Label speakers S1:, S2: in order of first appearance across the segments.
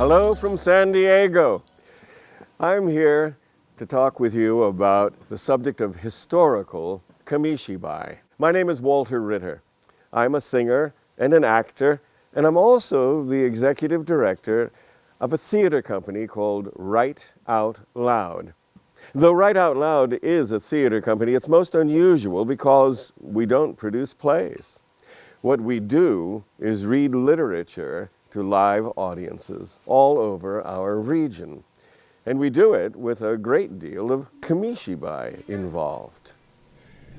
S1: Hello from San Diego. I'm here to talk with you about the subject of historical Kamishibai. My name is Walter Ritter. I'm a singer and an actor, and I'm also the executive director of a theater company called Right Out Loud. Though Right Out Loud is a theater company, it's most unusual because we don't produce plays. What we do is read literature to live audiences all over our region. And we do it with a great deal of Kamishibai involved.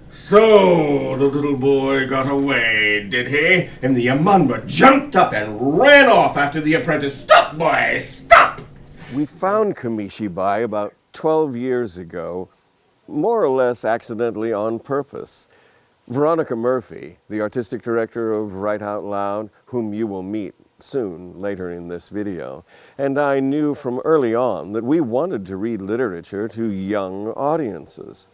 S2: So, the little boy got away, did he? And the Yamanba jumped up and ran off after the apprentice. Stop, boy, stop!
S1: We found Kamishibai about 12 years ago, more or less accidentally on purpose. Veronica Murphy, the artistic director of Right Out Loud, whom you will meet soon later in this video, and I knew from early on that we wanted to read literature to young audiences.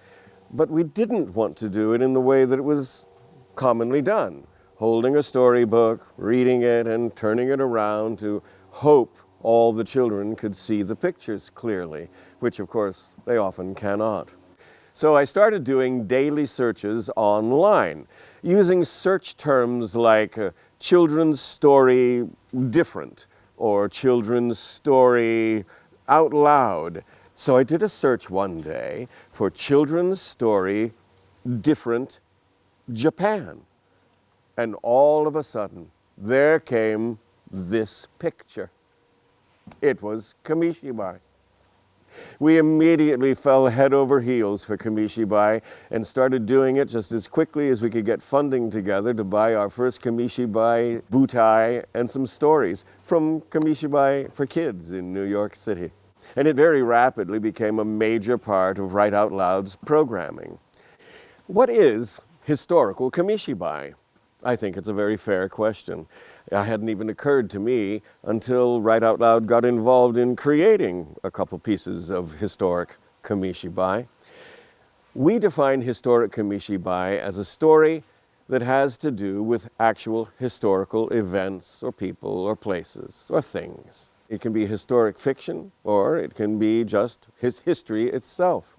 S1: But we didn't want to do it in the way that it was commonly done, holding a storybook, reading it, and turning it around to hope all the children could see the pictures clearly, which of course they often cannot. So I started doing daily searches online, using search terms like children's story different or children's story out loud. So I did a search one day for children's story different Japan. And all of a sudden, there came this picture. It was Kamishibai. We immediately fell head over heels for Kamishibai and started doing it just as quickly as we could get funding together to buy our first Kamishibai butai and some stories from Kamishibai for Kids in New York City. And it very rapidly became a major part of Right Out Loud's programming. What is historical Kamishibai? I think it's a very fair question. It hadn't even occurred to me until Right Out Loud got involved in creating a couple pieces of historic Kamishibai. We define historic Kamishibai as a story that has to do with actual historical events or people or places or things. It can be historic fiction or it can be just history itself.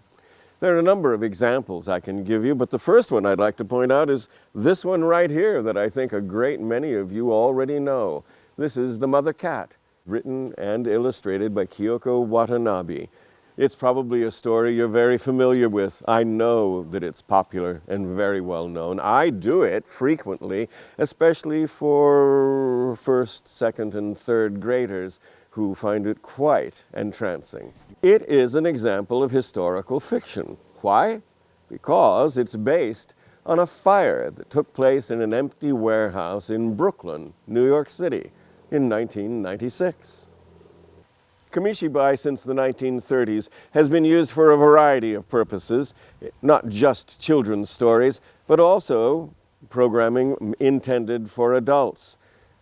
S1: There are a number of examples I can give you, but the first one I'd like to point out is this one right here that I think a great many of you already know. This is The Mother Cat, written and illustrated by Kyoko Watanabe. It's probably a story you're very familiar with. I know that it's popular and very well known. I do it frequently, especially for first, second, and third graders who find it quite entrancing. It is an example of historical fiction. Why? Because it's based on a fire that took place in an empty warehouse in Brooklyn, New York City, in 1996. Kamishibai, since the 1930s, has been used for a variety of purposes, not just children's stories, but also programming intended for adults.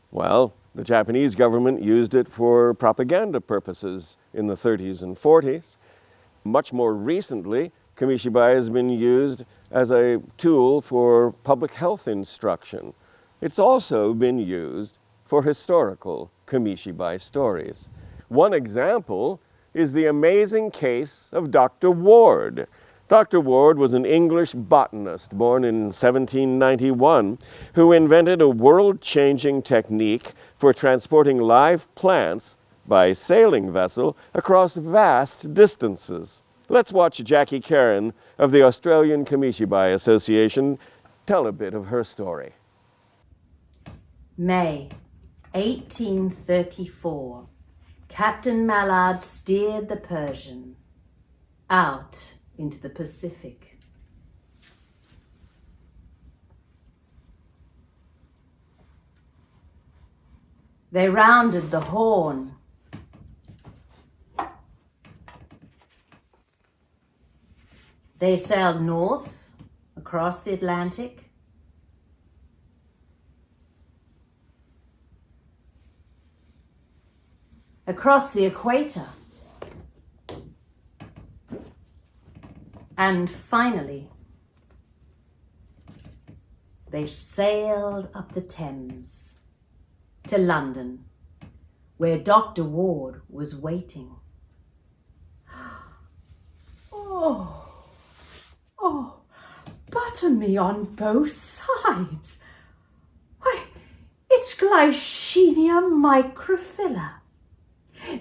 S1: Well, the Japanese government used it for propaganda purposes in the 30s and 40s. Much more recently, Kamishibai has been used as a tool for public health instruction. It's also been used for historical Kamishibai stories. One example is the amazing case of Dr. Ward. Dr. Ward was an English botanist born in 1791 who invented a world-changing technique for transporting live plants by sailing vessel across vast distances. Let's watch Jackie Karen of the Australian Kamishibai Association tell a bit of her story.
S3: May 1834. Captain Mallard steered the Persian out into the Pacific. They rounded the Horn. They sailed north across the Atlantic. Across the equator. And finally, they sailed up the Thames to London, where Dr. Ward was waiting.
S4: Oh, butter me on both sides. Why, it's Glycinia microphylla.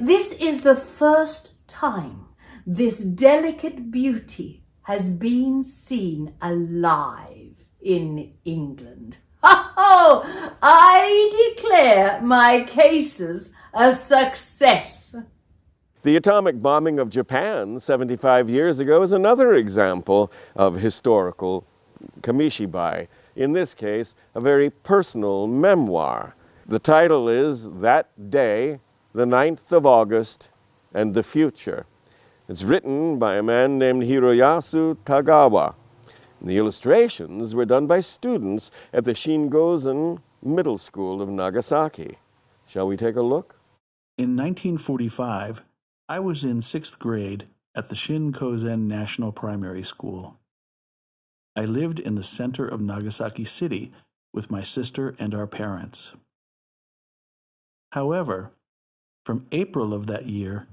S3: This is the first time this delicate beauty has been seen alive in England. Oh, I declare my cases a success.
S1: The atomic bombing of Japan 75 years ago is another example of historical Kamishibai. In this case, a very personal memoir. The title is That Day, the 9th of August, and the Future. It's written by a man named Hiroyasu Tagawa. And the illustrations were done by students at the Shingozen Middle School of Nagasaki. Shall we take a look?
S5: In 1945, I was in 6th grade at the Shinkozen National Primary School. I lived in the center of Nagasaki City with my sister and our parents. However, from April of that year,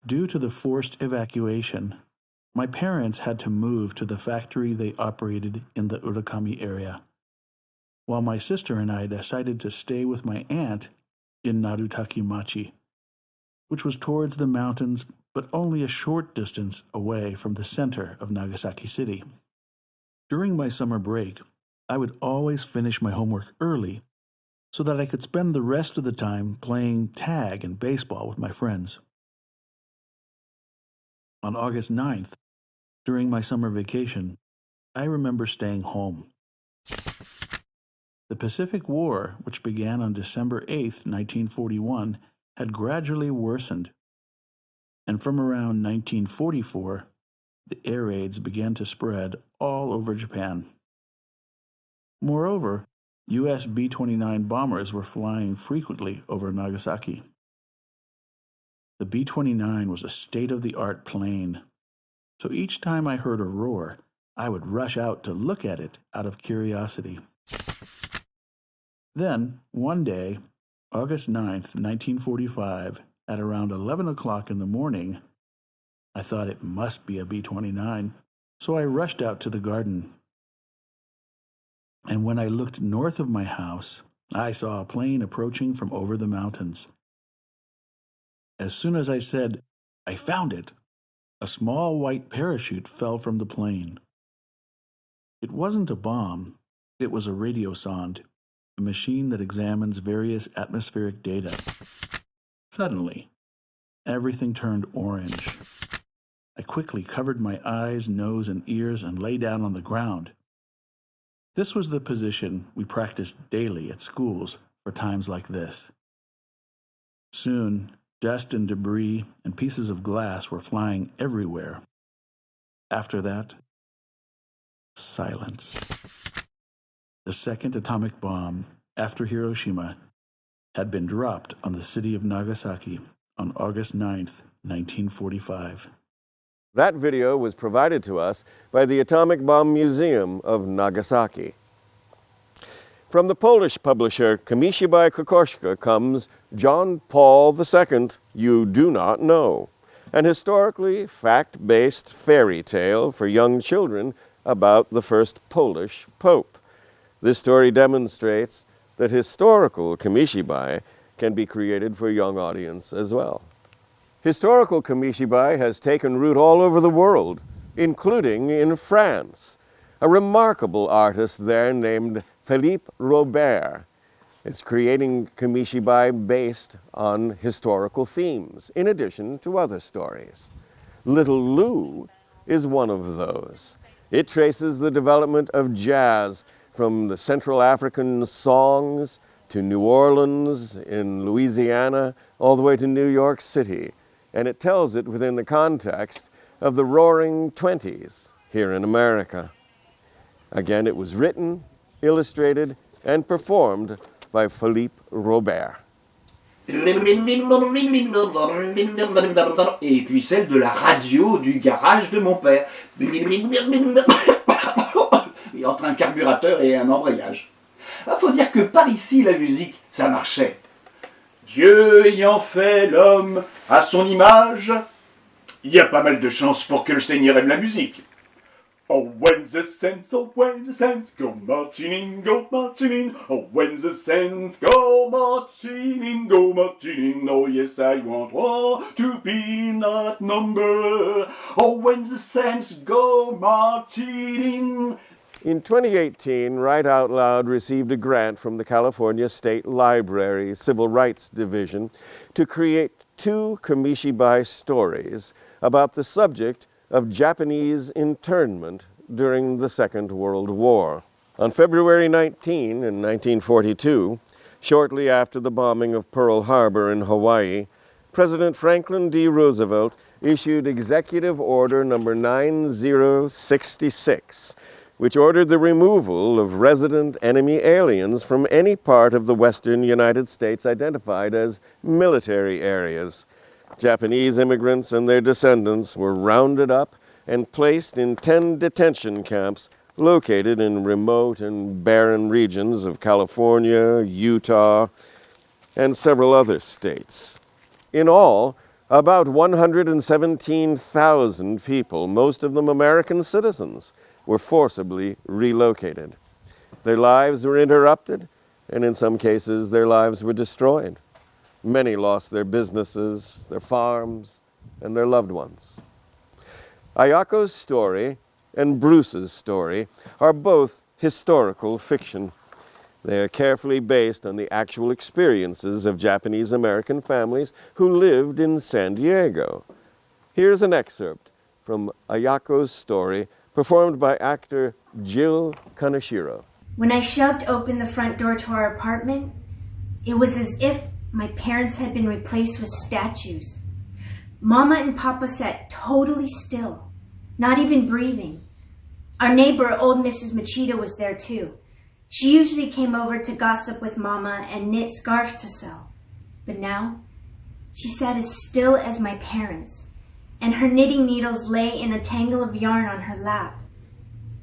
S5: due to the forced evacuation, my parents had to move to the factory they operated in the Urakami area, while my sister and I decided to stay with my aunt in Narutaki-machi, which was towards the mountains but only a short distance away from the center of Nagasaki City. During my summer break, I would always finish my homework early so that I could spend the rest of the time playing tag and baseball with my friends. On August 9th, during my summer vacation, I remember staying home. The Pacific War, which began on December 8th, 1941, had gradually worsened, and from around 1944, the air raids began to spread all over Japan. Moreover, U.S. B-29 bombers were flying frequently over Nagasaki. The B-29 was a state-of-the-art plane, so each time I heard a roar, I would rush out to look at it out of curiosity. Then, one day, August 9th, 1945, at around 11 o'clock in the morning, I thought it must be a B-29, so I rushed out to the garden. And when I looked north of my house, I saw a plane approaching from over the mountains. As soon as I said, "I found it," a small white parachute fell from the plane. It wasn't a bomb, it was a radiosonde, a machine that examines various atmospheric data. Suddenly, everything turned orange. I quickly covered my eyes, nose, and ears and lay down on the ground. This was the position we practiced daily at schools for times like this. Soon, dust and debris and pieces of glass were flying everywhere. After that, silence. The second atomic bomb, after Hiroshima, had been dropped on the city of Nagasaki on August 9th, 1945.
S1: That video was provided to us by the Atomic Bomb Museum of Nagasaki. From the Polish publisher Kamishibai Kokoschka comes John Paul II, You Do Not Know, an historically fact-based fairy tale for young children about the first Polish pope. This story demonstrates that historical Kamishibai can be created for a young audience as well. Historical Kamishibai has taken root all over the world, including in France. A remarkable artist there named Philippe Robert is creating Kamishibai based on historical themes, in addition to other stories. Little Lou is one of those. It traces the development of jazz from the Central African songs to New Orleans in Louisiana, all the way to New York City. And it tells it within the context of the Roaring Twenties here in America. Again, it was written, illustrated, and performed by Philippe Robert.
S6: Et puis celle de la radio du garage de mon père. Entre un carburateur et un embrayage. Il faut dire que par ici, la musique, ça marchait. Dieu ayant fait l'homme à son image, il y a pas mal de chances pour que le Seigneur aime la musique. Oh, when the saints go marching in, go marching in. Oh, when the saints go marching in, go marching in. Oh, yes, I want to be in that number. Oh, when the saints go marching in.
S1: In 2018, Write Out Loud received a grant from the California State Library Civil Rights Division to create 2 Kamishibai stories about the subject of Japanese internment during the Second World War. On February 19, in 1942, shortly after the bombing of Pearl Harbor in Hawaii, President Franklin D. Roosevelt issued Executive Order Number 9066, which ordered the removal of resident enemy aliens from any part of the western United States identified as military areas. Japanese immigrants and their descendants were rounded up and placed in 10 detention camps located in remote and barren regions of California, Utah, and several other states. In all, about 117,000 people, most of them American citizens, were forcibly relocated. Their lives were interrupted, and in some cases, their lives were destroyed. Many lost their businesses, their farms, and their loved ones. Ayako's story and Bruce's story are both historical fiction. They are carefully based on the actual experiences of Japanese American families who lived in San Diego. Here's an excerpt from Ayako's story, performed by actor Jill Kaneshiro.
S7: When I shoved open the front door to our apartment, it was as if my parents had been replaced with statues. Mama and Papa sat totally still, not even breathing. Our neighbor, old Mrs. Machida, was there too. She usually came over to gossip with Mama and knit scarves to sell. But now, she sat as still as my parents, and her knitting needles lay in a tangle of yarn on her lap.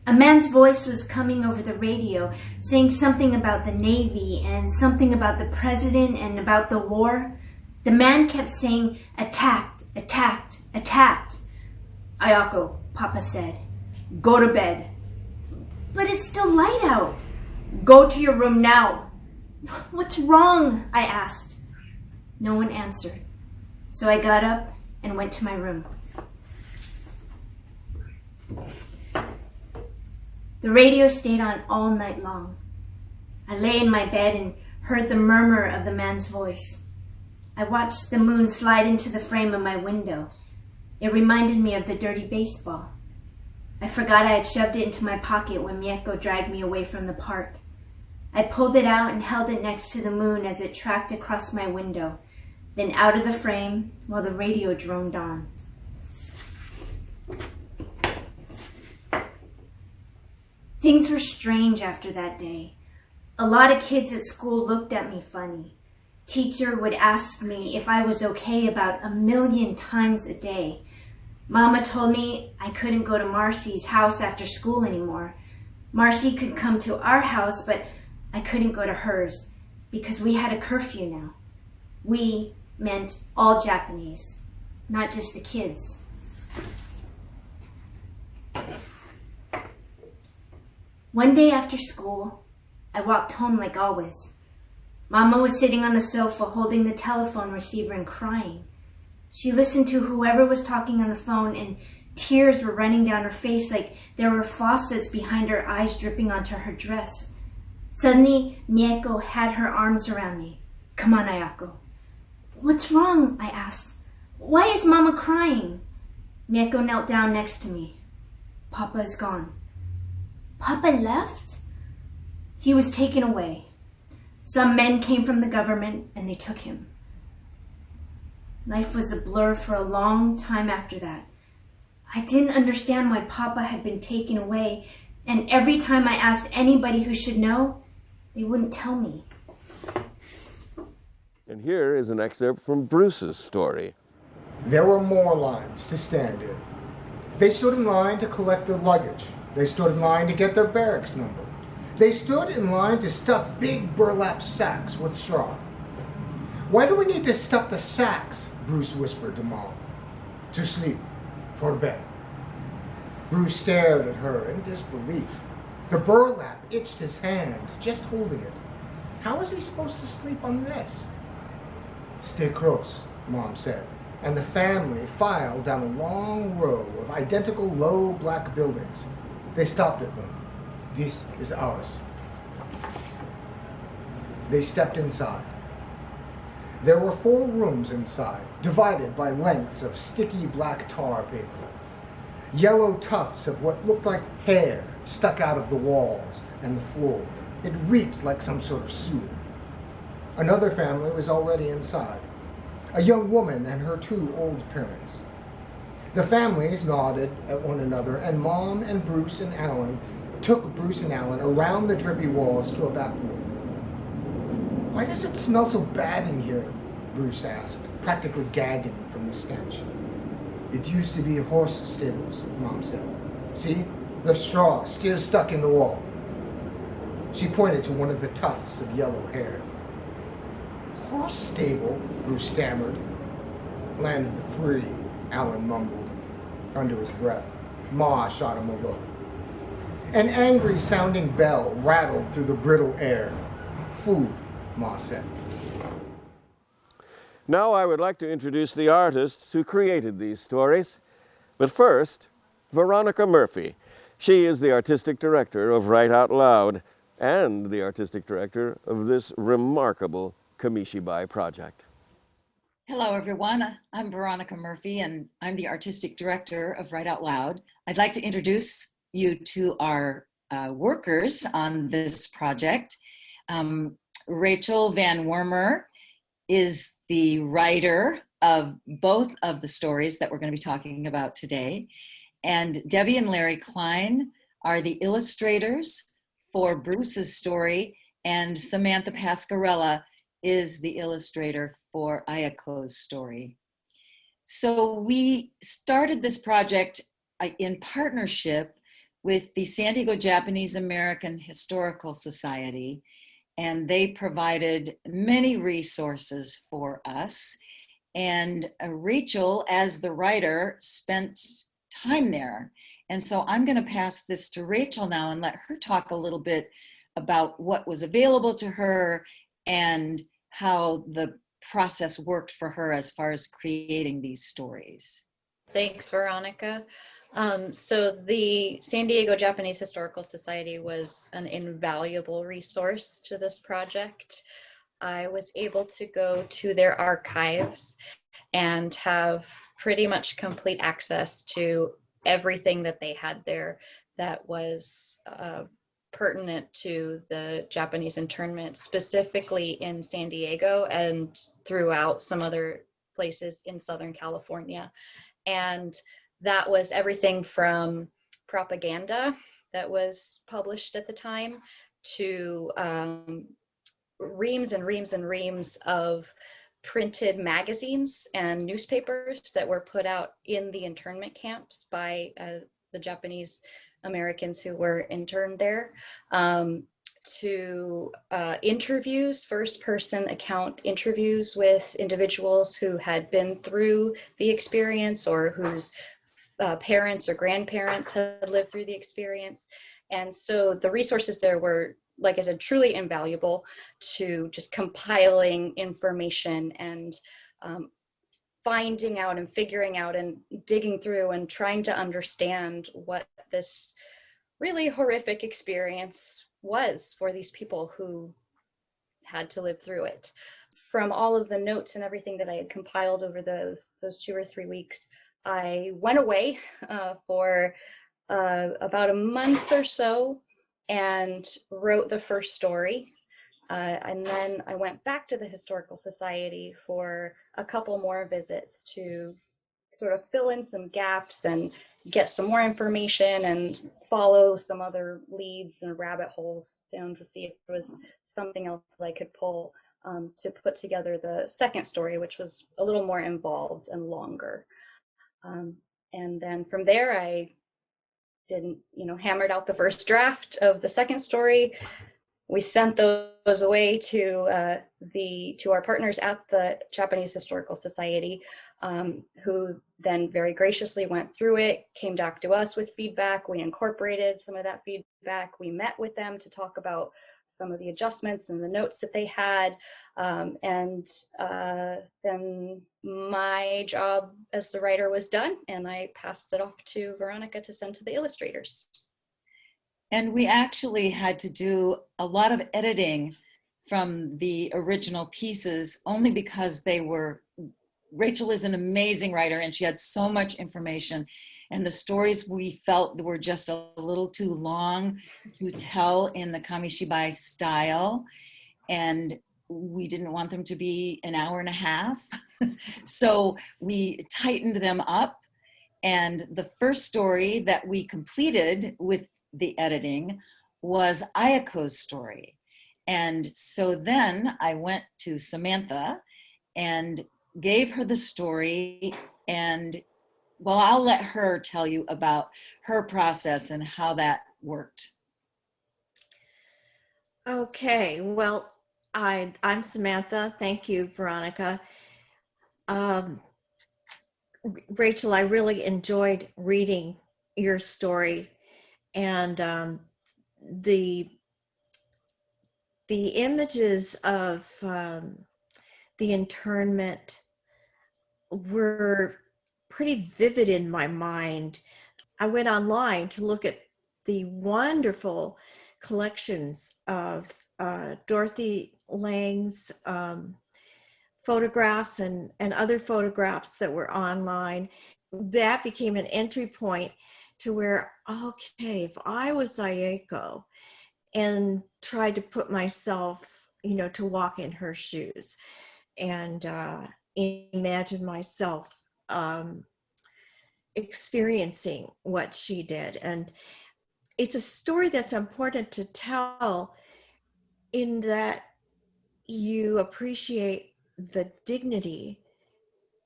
S7: A man's voice was coming over the radio, saying something about the Navy and something about the president and about the war. The man kept saying, "Attacked, attacked, attacked." "Ayako," Papa said, "go to bed." "But it's still light out." "Go to your room now." "What's wrong?" I asked. No one answered. So I got up and went to my room. The radio stayed on all night long. I lay in my bed and heard the murmur of the man's voice. I watched the moon slide into the frame of my window. It reminded me of the dirty baseball. I forgot I had shoved it into my pocket when Mieko dragged me away from the park. I pulled it out and held it next to the moon as it tracked across my window, then out of the frame while the radio droned on. Things were strange after that day. A lot of kids at school looked at me funny. Teacher would ask me if I was okay about 1,000,000 times a day. Mama told me I couldn't go to Marcy's house after school anymore. Marcy could come to our house, but I couldn't go to hers because we had a curfew now. We meant all Japanese, not just the kids. One day after school, I walked home like always. Mama was sitting on the sofa holding the telephone receiver and crying. She listened to whoever was talking on the phone and tears were running down her face like there were faucets behind her eyes dripping onto her dress. Suddenly, Mieko had her arms around me. "Come on, Ayako." "What's wrong?" I asked. "Why is Mama crying?" Mieko knelt down next to me. "Papa is gone." "Papa left?" "He was taken away. Some men came from the government and they took him." Life was a blur for a long time after that. I didn't understand why Papa had been taken away, and every time I asked anybody who should know, they wouldn't tell me.
S1: And here is an excerpt from Bruce's story.
S8: There were more lines to stand in. They stood in line to collect their luggage. They stood in line to get their barracks number. They stood in line to stuff big burlap sacks with straw. Why do we need to stuff the sacks? Bruce whispered to Mom. To sleep. For bed. Bruce stared at her in disbelief. The burlap itched his hand, just holding it. How was he supposed to sleep on this? Stay close, Mom said, and the family filed down a long row of identical low black buildings. They stopped at one. This is ours. They stepped inside. There were 4 rooms inside, divided by lengths of sticky black tar paper. Yellow tufts of what looked like hair stuck out of the walls and the floor. It reeked like some sort of sewer. Another family was already inside. A young woman and her 2 old parents. The families nodded at one another, and Mom and Bruce and Alan took Bruce and Alan around the drippy walls to a back room. Why does it smell so bad in here? Bruce asked, practically gagging from the stench. It used to be horse stables, Mom said. See? The straw still stuck in the wall. She pointed to one of the tufts of yellow hair. Horse stable, Bruce stammered. Land of the free, Alan mumbled under his breath. Ma shot him a look. An angry-sounding bell rattled through the brittle air. Food, Ma said.
S1: Now I would like to introduce the artists who created these stories. But first, Veronica Murphy. She is the artistic director of Write Out Loud and the artistic director of this remarkable Kamishibai project.
S9: Hello, everyone. I'm Veronica Murphy, and I'm the artistic director of Write Out Loud. I'd like to introduce you to our workers on this project. Rachel Van Wormer is the writer of both of the stories that we're going to be talking about today. And Debbie and Larry Klein are the illustrators for Bruce's story, and Samantha Pascarella is the illustrator for Ayako's story. So we started this project in partnership with the San Diego Japanese American Historical Society, and they provided many resources for us. And Rachel, as the writer, spent time there. And so I'm going to pass this to Rachel now and let her talk a little bit about what was available to her and how the process worked for her as far as creating these stories.
S10: Thanks, Veronica. So the San Diego Japanese Historical Society was an invaluable resource to this project. I was able to go to their archives and have pretty much complete access to everything that they had there that was pertinent to the Japanese internment, specifically in San Diego and throughout some other places in Southern California. And that was everything from propaganda that was published at the time to reams and reams and reams of printed magazines and newspapers that were put out in the internment camps by the Japanese Americans who were interned there, to interviews, first-person account interviews with individuals who had been through the experience or whose parents or grandparents had lived through the experience. And so the resources there were, like I said, truly invaluable to just compiling information and finding out and figuring out and digging through and trying to understand what this really horrific experience was for these people who had to live through it. From all of the notes and everything that I had compiled over those 2 or 3 weeks, I went away for about a month or so and wrote the first story. And then I went back to the Historical Society for a couple more visits to sort of fill in some gaps and get some more information and follow some other leads and rabbit holes down to see if there was something else that I could pull to put together the second story, which was a little more involved and longer. And then from there, I hammered out the first draft of the second story, we sent those away to our partners at the Japanese Historical Society, who then very graciously went through it, came back to us with feedback. We incorporated some of that feedback. We met with them to talk about some of the adjustments and the notes that they had. And then my job as the writer was done, and I passed it off to Veronica to send to the illustrators.
S9: And we actually had to do a lot of editing from the original pieces, only because Rachel is an amazing writer and she had so much information, and the stories we felt were just a little too long to tell in the Kamishibai style, and we didn't want them to be an hour and a half. So we tightened them up, and the first story that we completed with the editing was Ayako's story. And so then I went to Samantha and gave her the story, and well, I'll let her tell you about her process and how that worked.
S11: Okay, well, I'm Samantha. Thank you, Veronica. Rachel, I really enjoyed reading your story, and the images of the internment were pretty vivid in my mind. I went online to look at the wonderful collections of Dorothy Lang's photographs and other photographs that were online. That became an entry point to where, okay, if I was Ayako and tried to put myself, to walk in her shoes and imagine myself experiencing what she did. And it's a story that's important to tell, in that you appreciate the dignity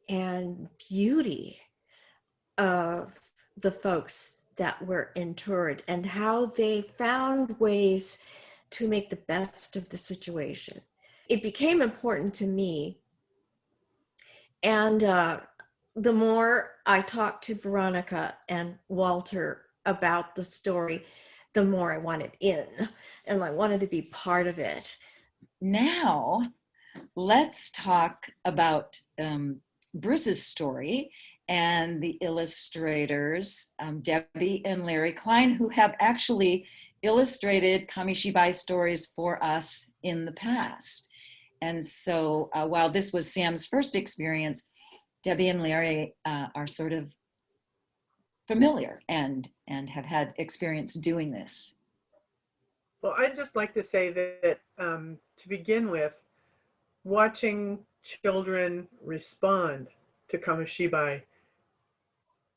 S11: and beauty of the folks that were interred and how they found ways to make the best of the situation. It became important to me, and the more I talked to Veronica and Walter about the story, the more I wanted in, and I wanted to be part of it.
S9: Now, let's talk about Bruce's story and the illustrators, Debbie and Larry Klein, who have actually illustrated Kamishibai stories for us in the past. And so while this was Sam's first experience, Debbie and Larry are sort of familiar and have had experience doing this.
S12: Well, I'd just like to say that to begin with, watching children respond to Kamishibai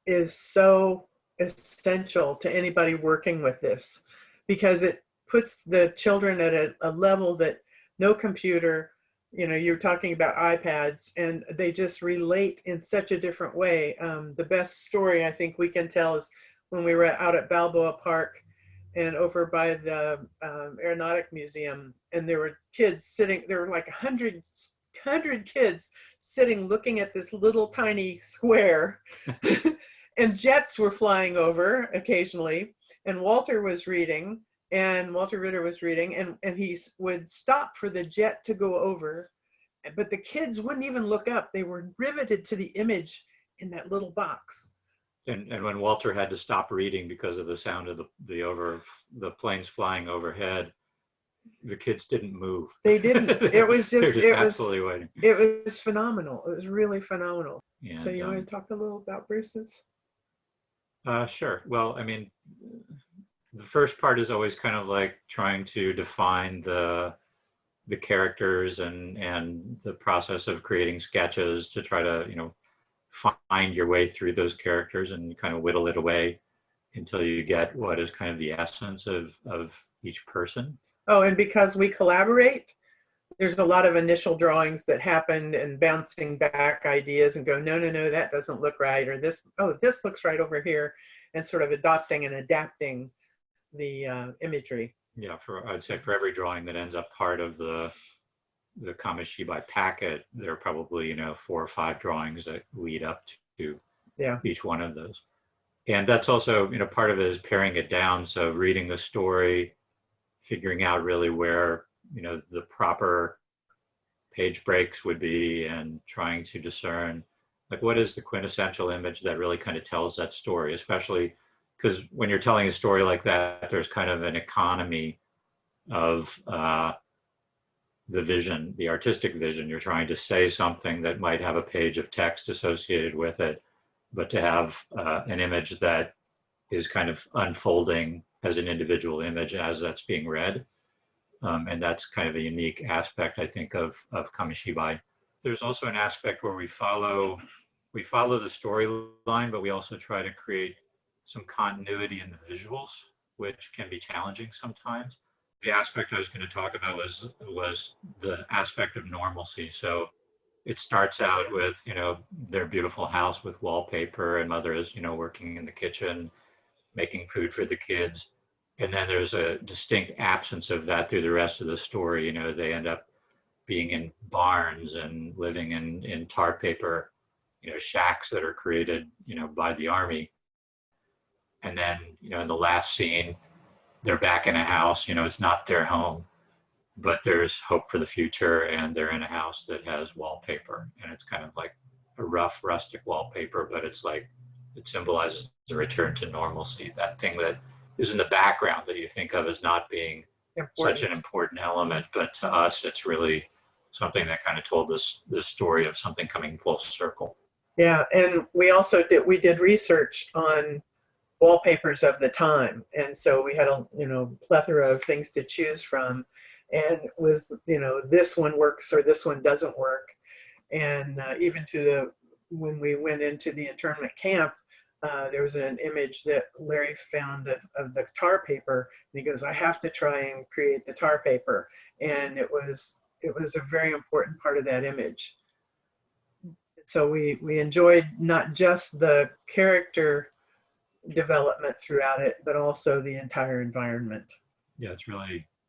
S12: is so essential to anybody working with this, because it puts the children at a level that no computer, you're talking about iPads, and they just relate in such a different way. The best story I think we can tell is when we were out at Balboa Park and over by the Aeronautic Museum, and there were kids sitting, there were like 100 kids sitting looking at this little tiny square and jets were flying over occasionally, and Walter was reading, and Walter Ritter was reading, and he would stop for the jet to go over, but the kids wouldn't even look up. They were riveted to the image in that little box.
S13: And when Walter had to stop reading because of the sound of the planes flying overhead, the kids didn't move.
S12: They didn't. It was just,
S13: absolutely waiting.
S12: It was phenomenal. It was really phenomenal.
S13: And,
S12: so you want to talk a little about Bruce's?
S13: Sure. Well, I mean, the first part is always kind of like trying to define the characters and the process of creating sketches to try to, find your way through those characters and kind of whittle it away until you get what is kind of the essence of each person.
S12: Oh, and because we collaborate, there's a lot of initial drawings that happened and bouncing back ideas and go, no, that doesn't look right, or this looks right over here, and sort of adopting and adapting the imagery.
S13: Yeah, I'd say for every drawing that ends up part of the Kamishibai packet, there are probably, 4 or 5 drawings that lead up to
S12: Yeah.
S13: each one of those. And that's also, part of it is paring it down. So reading the story, figuring out really where, the proper page breaks would be, and trying to discern like what is the quintessential image that really kind of tells that story, especially because when you're telling a story like that, there's kind of an economy of the vision, the artistic vision. You're trying to say something that might have a page of text associated with it, but to have an image that is kind of unfolding as an individual image as that's being read. And that's kind of a unique aspect, I think, of Kamishibai. There's also an aspect where we follow the storyline, but we also try to create some continuity in the visuals, which can be challenging sometimes. The aspect I was going to talk about was the aspect of normalcy. So it starts out with, their beautiful house with wallpaper, and mother is, working in the kitchen, making food for the kids. And then there's a distinct absence of that through the rest of the story. They end up being in barns and living in tar paper, shacks that are created, by the army. And then, in the last scene, they're back in a house, it's not their home, but there's hope for the future, and they're in a house that has wallpaper, and it's kind of like a rough, rustic wallpaper, but it's like, it symbolizes the return to normalcy, that thing that is in the background that you think of as not being such an important element, but to us, it's really something that kind of told us the story of something coming full circle.
S12: Yeah, and we also did research on wallpapers of the time, and so we had a plethora of things to choose from, and was this one works or this one doesn't work, and even when we went into the internment camp, there was an image that Larry found of the tar paper, and he goes, I have to try and create the tar paper, and it was a very important part of that image. So we enjoyed not just the character development throughout it, but also the entire environment.
S13: Yeah,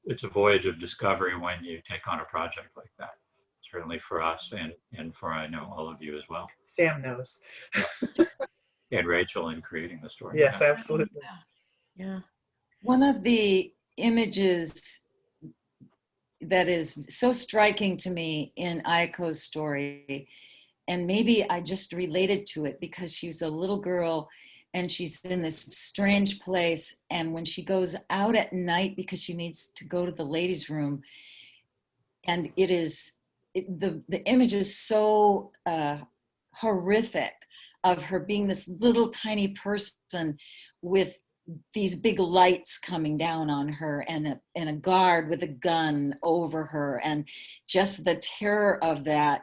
S13: it's a voyage of discovery when you take on a project like that. Certainly for us, and for, I know, all of you as well.
S12: Sam knows.
S13: And Rachel in creating the story.
S12: Yes, absolutely.
S11: Yeah.
S9: One of the images that is so striking to me in Ayako's story, and maybe I just related to it because she's a little girl and she's in this strange place, and when she goes out at night because she needs to go to the ladies' room, and the image is so horrific of her being this little tiny person with these big lights coming down on her, and a guard with a gun over her, and just the terror of that,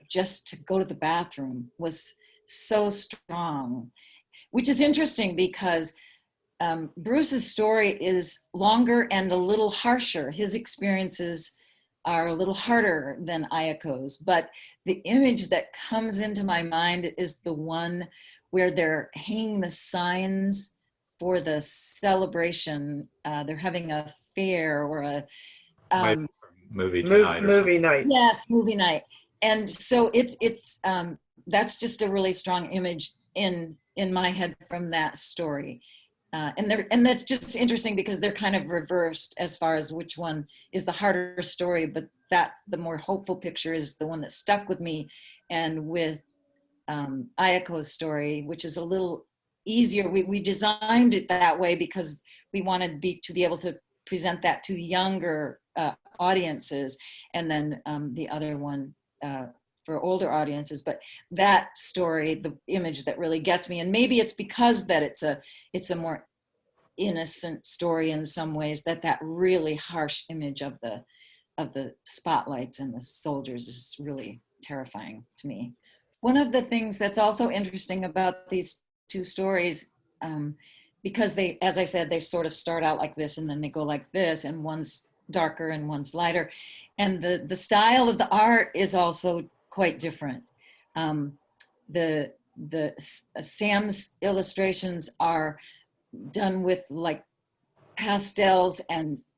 S9: just to go to the bathroom was so strong, which is interesting because Bruce's story is longer and a little harsher. His experiences are a little harder than Ayako's, but the image that comes into my mind is the one where they're hanging the signs for the celebration. They're having a fair or a
S13: movie tonight.
S12: Movie night.
S9: Yes, movie night. And so it's that's just a really strong image in my head from that story. And that's just interesting because they're kind of reversed as far as which one is the harder story, but that's the more hopeful picture is the one that stuck with me. And with Ayako's story, which is a little easier, we designed it that way because we wanted to be able to present that to younger audiences, and then the other one for older audiences. But that story, the image that really gets me, and maybe it's because that it's a more innocent story in some ways, that really harsh image of the spotlights and the soldiers is really terrifying to me. One of the things that's also interesting about these two stories, because they, as I said, they sort of start out like this and then they go like this, and one's darker and one's lighter, and the style of the art is also quite different. Sam's illustrations are done with like pastels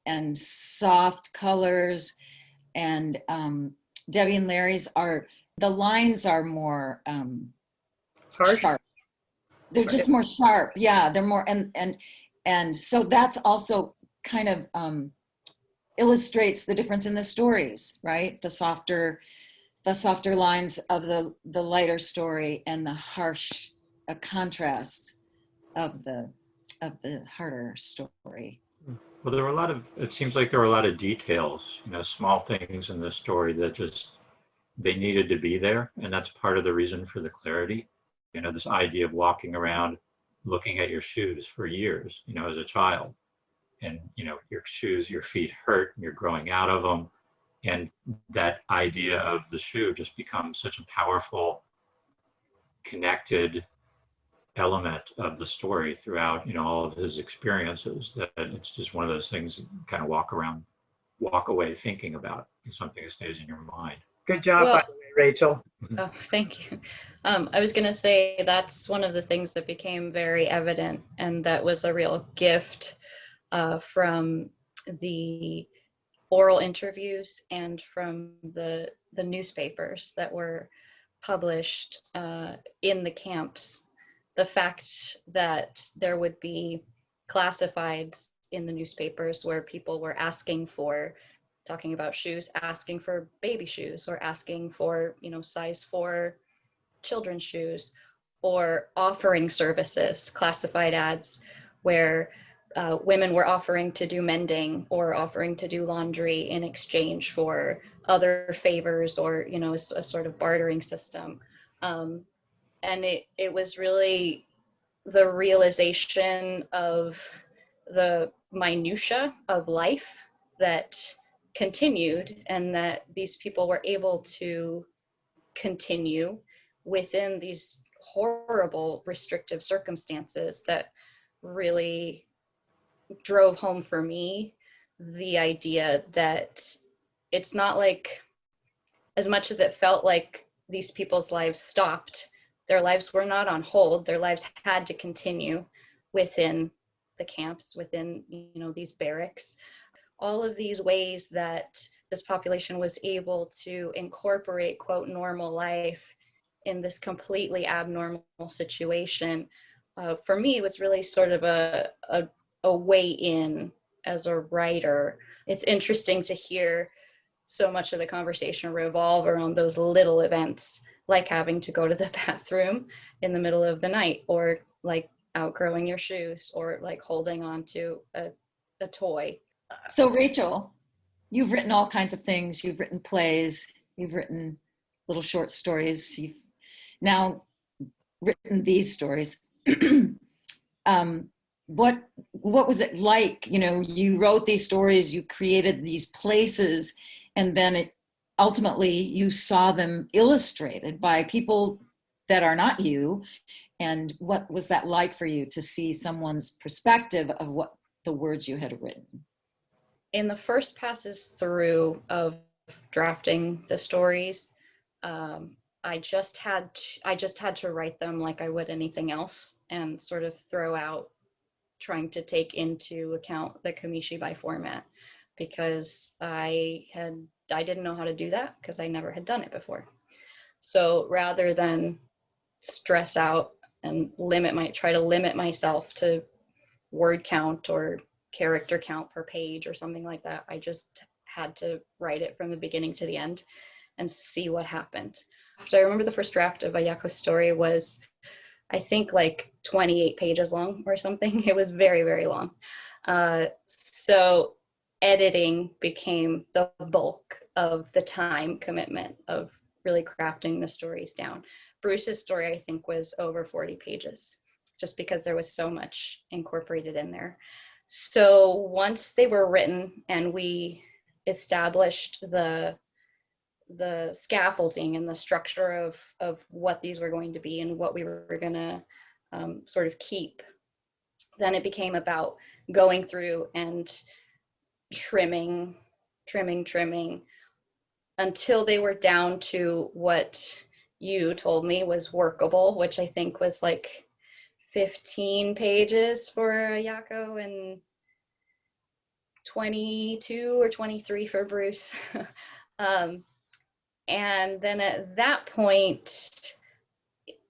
S9: and soft colors, and Debbie and Larry's the lines are more sharp. They're just more sharp. Yeah, they're more, and so that's also kind of illustrates the difference in the stories, right? The softer lines of the lighter story, and the harsh contrast of the harder story.
S13: Well, there were it seems like there were a lot of details, small things in the story that just, they needed to be there. And that's part of the reason for the clarity. This idea of walking around, looking at your shoes for years, as a child. And, your shoes, your feet hurt, and you're growing out of them. And that idea of the shoe just becomes such a powerful, connected element of the story throughout, all of his experiences, that it's just one of those things you kind of walk away thinking about. It's something that stays in your mind.
S12: Good job,
S10: Well,
S12: by the way, Rachel.
S10: Oh, thank you. I was going to say that's one of the things that became very evident, and that was a real gift from the oral interviews and from the newspapers that were published in the camps. The fact that there would be classifieds in the newspapers where people were asking for, talking about shoes, asking for baby shoes, or asking for, size 4 children's shoes, or offering services, classified ads where women were offering to do mending or offering to do laundry in exchange for other favors, or, a sort of bartering system. And it was really the realization of the minutia of life that continued, and that these people were able to continue within these horrible restrictive circumstances, that really drove home for me the idea that it's not like, as much as it felt like these people's lives stopped, their lives were not on hold. Their lives had to continue within the camps, within, these barracks. All of these ways that this population was able to incorporate, quote, normal life in this completely abnormal situation, for me was really sort of a way in as a writer. It's interesting to hear so much of the conversation revolve around those little events, like having to go to the bathroom in the middle of the night, or like outgrowing your shoes, or like holding on to a toy.
S9: So Rachel, you've written all kinds of things. You've written plays, you've written little short stories, you've now written these stories. What was it like? You wrote these stories, you created these places, and then ultimately you saw them illustrated by people that are not you. And what was that like for you to see someone's perspective of what the words you had written?
S10: In the first passes through of drafting the stories, I just had to write them like I would anything else, and sort of throw out trying to take into account the Kamishibai format, because I didn't know how to do that, because I never had done it before. So rather than stress out and try to limit myself to word count or character count per page or something like that, I just had to write it from the beginning to the end and see what happened. I remember the first draft of Ayako's story was, I think, like 28 pages long or something. It was very, very long. So editing became the bulk of the time commitment of really crafting the stories down. Bruce's story, I think, was over 40 pages, just because there was so much incorporated in there. So once they were written and we established the scaffolding and the structure of what these were going to be and what we were going to sort of keep, then it became about going through and trimming until they were down to what you told me was workable, which I think was like 15 pages for Ayako and 22 or 23 for Bruce. And then at that point,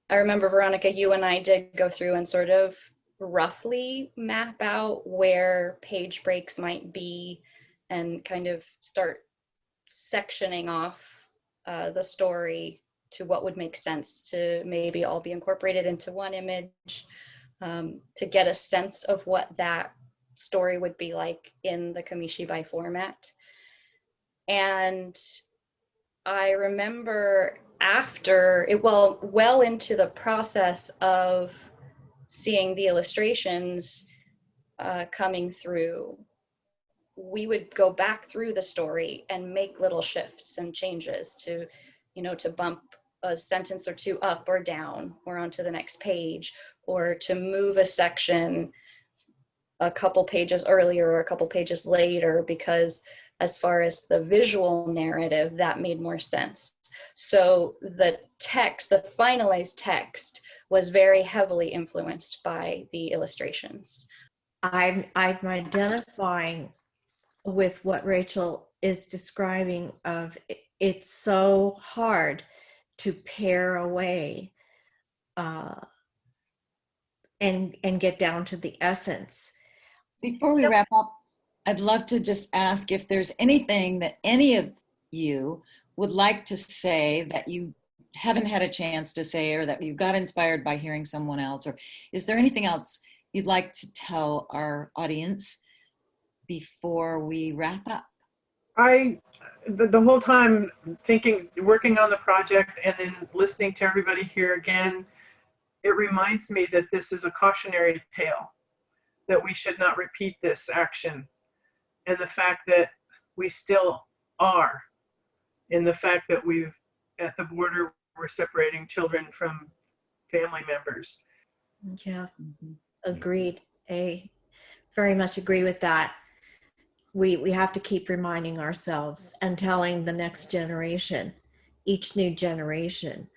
S10: I remember, Veronica, you and I did go through and sort of roughly map out where page breaks might be and kind of start sectioning off the story to what would make sense to maybe all be incorporated into one image, to get a sense of what that story would be like in the Kamishibai format. And I remember after it, well into the process of seeing the illustrations coming through, we would go back through the story and make little shifts and changes to, to bump a sentence or two up or down or onto the next page, or to move a section a couple pages earlier or a couple pages later, because as far as the visual narrative, that made more sense. So the text, the finalized text, was very heavily influenced by the illustrations.
S11: I'm identifying with what Rachel is describing of it's so hard to pare away and get down to the essence.
S9: Before we wrap up, I'd love to just ask if there's anything that any of you would like to say that you haven't had a chance to say, or that you got inspired by hearing someone else, or is there anything else you'd like to tell our audience before we wrap up?
S12: The whole time working on the project and then listening to everybody here again, it reminds me that this is a cautionary tale, that we should not repeat this action, and the fact that we still are, and the fact that at the border, we're separating children from family members.
S11: Yeah, agreed. I very much agree with that. We have to keep reminding ourselves and telling the next generation, each new generation,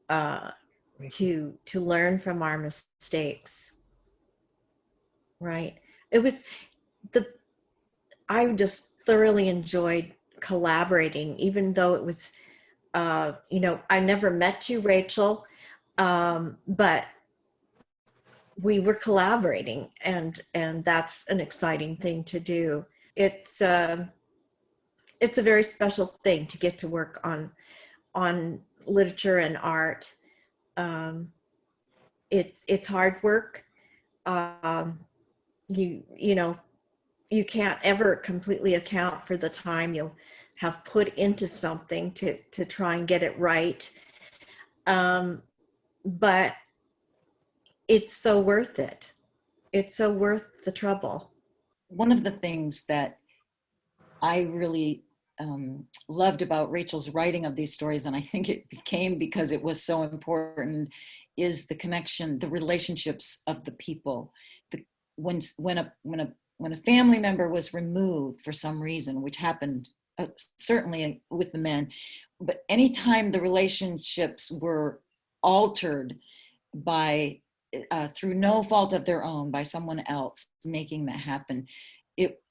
S11: to learn from our mistakes. Right. I just thoroughly enjoyed collaborating, even though it was, I never met you, Rachel, but we were collaborating, and that's an exciting thing to do. It's a very special thing to get to work on literature and art. It's hard work. You can't ever completely account for the time you'll have put into something to try and get it right. But it's so worth it. It's so worth the trouble.
S9: One of the things that I really loved about Rachel's writing of these stories, and I think it became because it was so important, is the connection, the relationships of the people. When a family member was removed for some reason, which happened certainly with the men, but anytime the relationships were altered by through no fault of their own, by someone else making that happen, it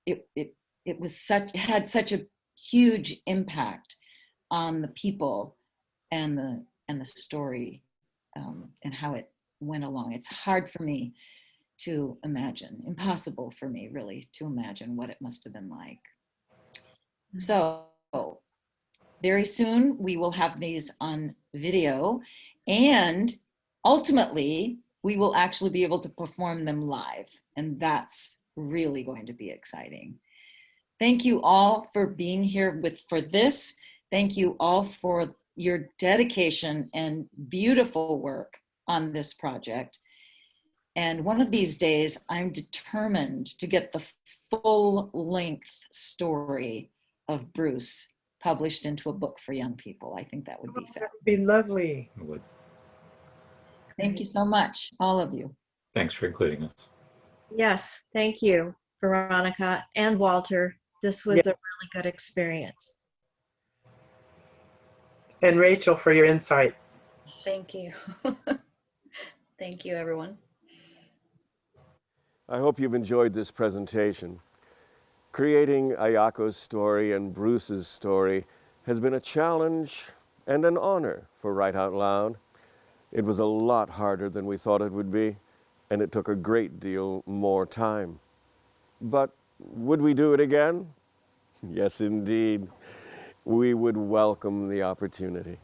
S9: had such a huge impact on the people and the story and how it went along. It's hard for me to imagine, impossible for me really to imagine what it must have been like. So very soon we will have these on video, and ultimately we will actually be able to perform them live, and that's really going to be exciting. Thank you all for being here for this. Thank you all for your dedication and beautiful work on this project. And one of these days, I'm determined to get the full-length story of Bruce published into a book for young people. I think that would be fabulous.
S12: That would be lovely.
S13: It would.
S9: Thank you so much, all of you.
S13: Thanks for including us.
S11: Yes, thank you, Veronica and Walter. This was a really good experience.
S12: And Rachel, for your insight.
S10: Thank you. Thank you, everyone.
S1: I hope you've enjoyed this presentation. Creating Ayako's story and Bruce's story has been a challenge and an honor for Write Out Loud. It was a lot harder than we thought it would be, and it took a great deal more time. But would we do it again? Yes, indeed. We would welcome the opportunity.